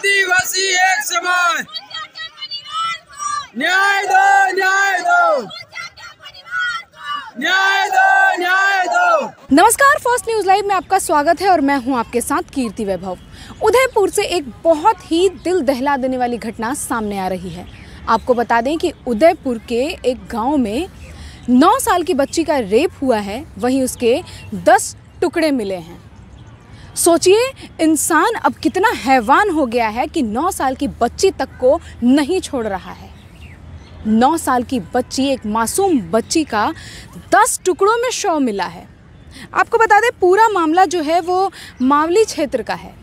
आदिवासी एक समान, न्याय दो, न्याय दो, न्याय दो, न्याय दो। नमस्कार, फर्स्ट न्यूज लाइव में आपका स्वागत है और मैं हूं आपके साथ कीर्ति वैभव। उदयपुर से एक बहुत ही दिल दहला देने वाली घटना सामने आ रही है। आपको बता दें कि उदयपुर के एक गांव में 9 साल की बच्ची का रेप हुआ है, वहीं उसके 10 टुकड़े मिले हैं। सोचिए, इंसान अब कितना हैवान हो गया है कि 9 साल की बच्ची तक को नहीं छोड़ रहा है। 9 साल की बच्ची, एक मासूम बच्ची का 10 टुकड़ों में शव मिला है। आपको बता दें, पूरा मामला जो है वो मावली क्षेत्र का है,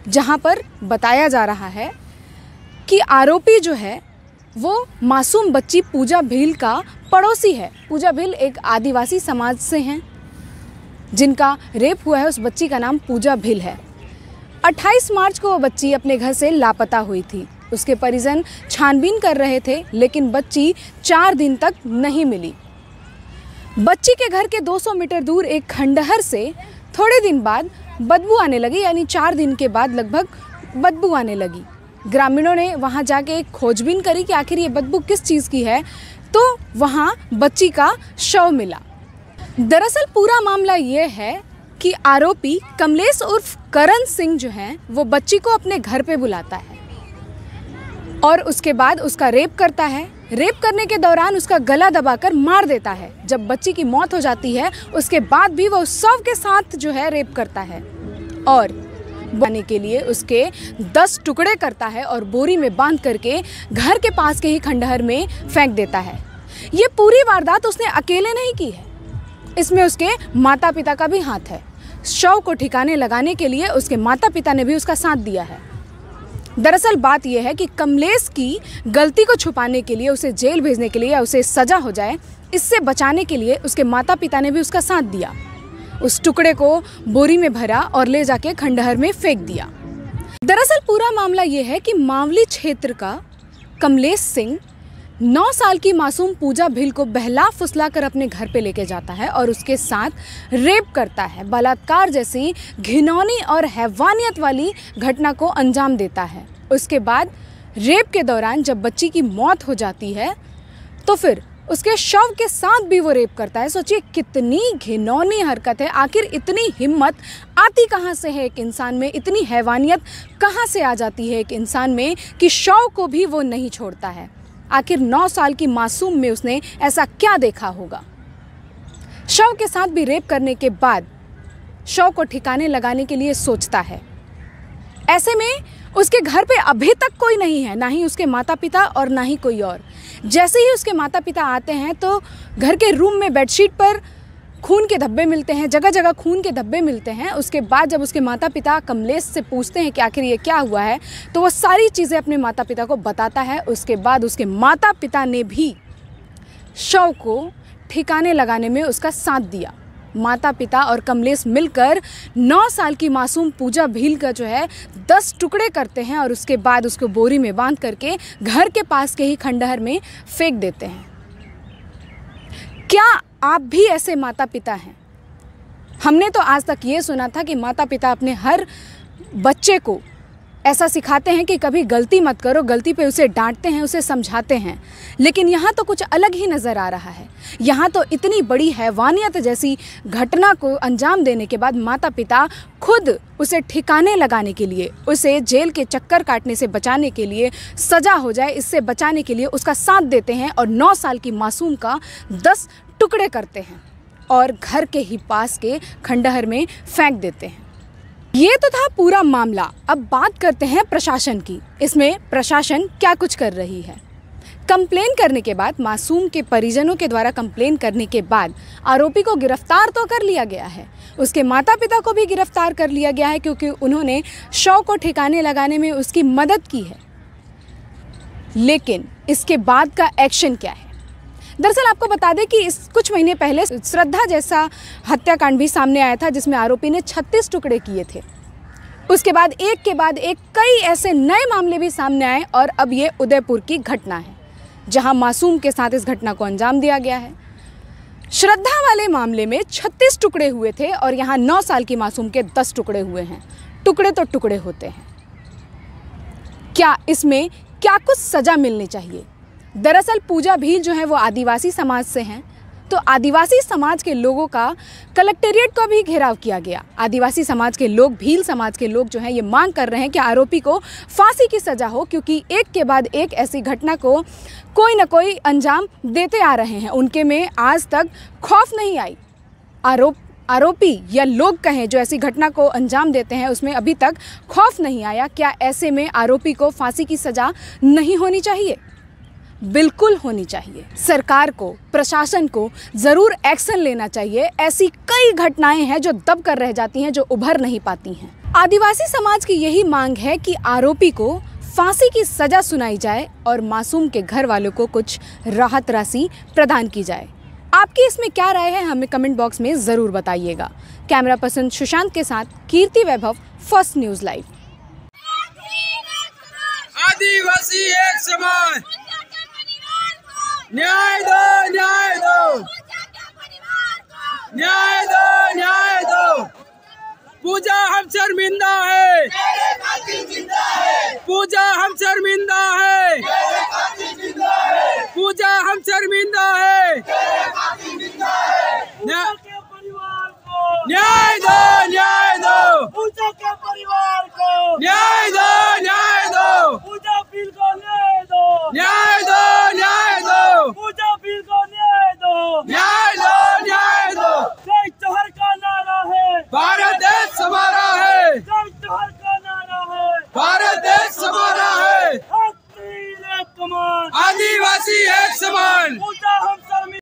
जहां पर बताया जा रहा है कि आरोपी जो है वो मासूम बच्ची पूजा भील का पड़ोसी है। पूजा भील एक आदिवासी समाज से हैं, जिनका रेप हुआ है। उस बच्ची का नाम पूजा भील है। 28 मार्च को वो बच्ची अपने घर से लापता हुई थी। उसके परिजन छानबीन कर रहे थे, लेकिन बच्ची 4 दिन तक नहीं मिली। बच्ची के घर के 200 मीटर दूर एक खंडहर से थोड़े दिन बाद बदबू आने लगी, यानी 4 दिन के बाद लगभग बदबू आने लगी। ग्रामीणों ने वहां जाके खोजबीन करी कि आखिर ये बदबू किस चीज़ की है, तो वहां बच्ची का शव मिला। दरअसल पूरा मामला ये है कि आरोपी कमलेश उर्फ करण सिंह जो है वो बच्ची को अपने घर पे बुलाता है और उसके बाद उसका रेप करता है। रेप करने के दौरान उसका गला दबाकर मार देता है। जब बच्ची की मौत हो जाती है, उसके बाद भी वो शव के साथ जो है रेप करता है और बनाने के लिए उसके 10 टुकड़े करता है और बोरी में बांध करके घर के पास के ही खंडहर में फेंक देता है। ये पूरी वारदात उसने अकेले नहीं की है, इसमें उसके माता पिता का भी हाथ है। शव को ठिकाने लगाने के लिए उसके माता पिता ने भी उसका साथ दिया है। दरअसल बात यह है कि कमलेश की गलती को छुपाने के लिए, उसे जेल भेजने के लिए या उसे सजा हो जाए, इससे बचाने के लिए उसके माता पिता ने भी उसका साथ दिया। उस टुकड़े को बोरी में भरा और ले जाके खंडहर में फेंक दिया। दरअसल पूरा मामला यह है कि मावली क्षेत्र का कमलेश सिंह 9 साल की मासूम पूजा भील को बहला फुसला कर अपने घर पे लेके जाता है और उसके साथ रेप करता है। बलात्कार जैसी घिनौनी और हैवानियत वाली घटना को अंजाम देता है। उसके बाद रेप के दौरान जब बच्ची की मौत हो जाती है, तो फिर उसके शव के साथ भी वो रेप करता है। सोचिए, कितनी घिनौनी हरकत है। आखिर इतनी हिम्मत आती कहाँ से है एक इंसान में, इतनी हैवानियत कहाँ से आ जाती है एक इंसान में कि शव को भी वो नहीं छोड़ता है। आखिर 9 साल की मासूम में उसने ऐसा क्या देखा होगा। शव के साथ भी रेप करने के बाद शव को ठिकाने लगाने के लिए सोचता है। ऐसे में उसके घर पे अभी तक कोई नहीं है, ना ही उसके माता पिता और ना ही कोई और। जैसे ही उसके माता पिता आते हैं तो घर के रूम में बेडशीट पर खून के धब्बे मिलते हैं, जगह जगह खून के धब्बे मिलते हैं। उसके बाद जब उसके माता पिता कमलेश से पूछते हैं कि आखिर ये क्या हुआ है, तो वो सारी चीज़ें अपने माता पिता को बताता है। उसके बाद उसके माता पिता ने भी शव को ठिकाने लगाने में उसका साथ दिया। माता पिता और कमलेश मिलकर 9 साल की मासूम पूजा भील का जो है 10 टुकड़े करते हैं और उसके बाद उसको बोरी में बांध करके घर के पास के ही खंडहर में फेंक देते हैं। क्या आप भी ऐसे माता पिता हैं? हमने तो आज तक ये सुना था कि माता पिता अपने हर बच्चे को ऐसा सिखाते हैं कि कभी गलती मत करो, गलती पे उसे डांटते हैं, उसे समझाते हैं। लेकिन यहाँ तो कुछ अलग ही नज़र आ रहा है। यहाँ तो इतनी बड़ी हैवानियत जैसी घटना को अंजाम देने के बाद माता पिता खुद उसे ठिकाने लगाने के लिए, उसे जेल के चक्कर काटने से बचाने के लिए, सज़ा हो जाए इससे बचाने के लिए उसका साथ देते हैं और 9 साल की मासूम का 10 टुकड़े करते हैं और घर के ही पास के खंडहर में फेंक देते हैं। ये तो था पूरा मामला। अब बात करते हैं प्रशासन की। इसमें प्रशासन क्या कुछ कर रही है। कंप्लेन करने के बाद, मासूम के परिजनों के द्वारा कंप्लेन करने के बाद आरोपी को गिरफ्तार तो कर लिया गया है। उसके माता पिता को भी गिरफ्तार कर लिया गया है, क्योंकि उन्होंने शव को ठिकाने लगाने में उसकी मदद की है। लेकिन इसके बाद का एक्शन क्या है? दरअसल आपको बता दें कि इस कुछ महीने पहले श्रद्धा जैसा हत्याकांड भी सामने आया था, जिसमें आरोपी ने 36 टुकड़े किए थे। उसके बाद एक कई ऐसे नए मामले भी सामने आए और अब ये उदयपुर की घटना है, जहां मासूम के साथ इस घटना को अंजाम दिया गया है। श्रद्धा वाले मामले में 36 टुकड़े हुए थे और यहाँ 9 साल की मासूम के 10 टुकड़े हुए हैं। टुकड़े तो टुकड़े होते हैं। क्या इसमें क्या कुछ सज़ा मिलनी चाहिए? दरअसल पूजा भील जो है वो आदिवासी समाज से हैं, तो आदिवासी समाज के लोगों का कलेक्टेरिएट का भी घेराव किया गया। आदिवासी समाज के लोग, भील समाज के लोग जो हैं ये मांग कर रहे हैं कि आरोपी को फांसी की सज़ा हो, क्योंकि एक के बाद एक ऐसी घटना को कोई ना कोई अंजाम देते आ रहे हैं। उनके में आज तक खौफ नहीं आई। आरोपी या लोग कहें जो ऐसी घटना को अंजाम देते हैं उसमें अभी तक खौफ नहीं आया। क्या ऐसे में आरोपी को फांसी की सज़ा नहीं होनी चाहिए? बिल्कुल होनी चाहिए। सरकार को, प्रशासन को ज़रूर एक्शन लेना चाहिए। ऐसी कई घटनाएं हैं जो दब कर रह जाती हैं, जो उभर नहीं पाती हैं। आदिवासी समाज की यही मांग है कि आरोपी को फांसी की सज़ा सुनाई जाए और मासूम के घर वालों को कुछ राहत राशि प्रदान की जाए। आपकी इसमें क्या राय है, हमें कमेंट बॉक्स में ज़रूर बताइएगा। कैमरा पर्सन सुशांत के साथ कीर्ति वैभव, फर्स्ट न्यूज़ लाइव। आदिवासी एक समान, न्याय दो, न्याय दो, न्याय दो, न्याय दो। पूजा हम शर्मिंदा है, पूजा हम शर्मिंदा है, पूजा हम शर्मिंदा है। न्याय दो,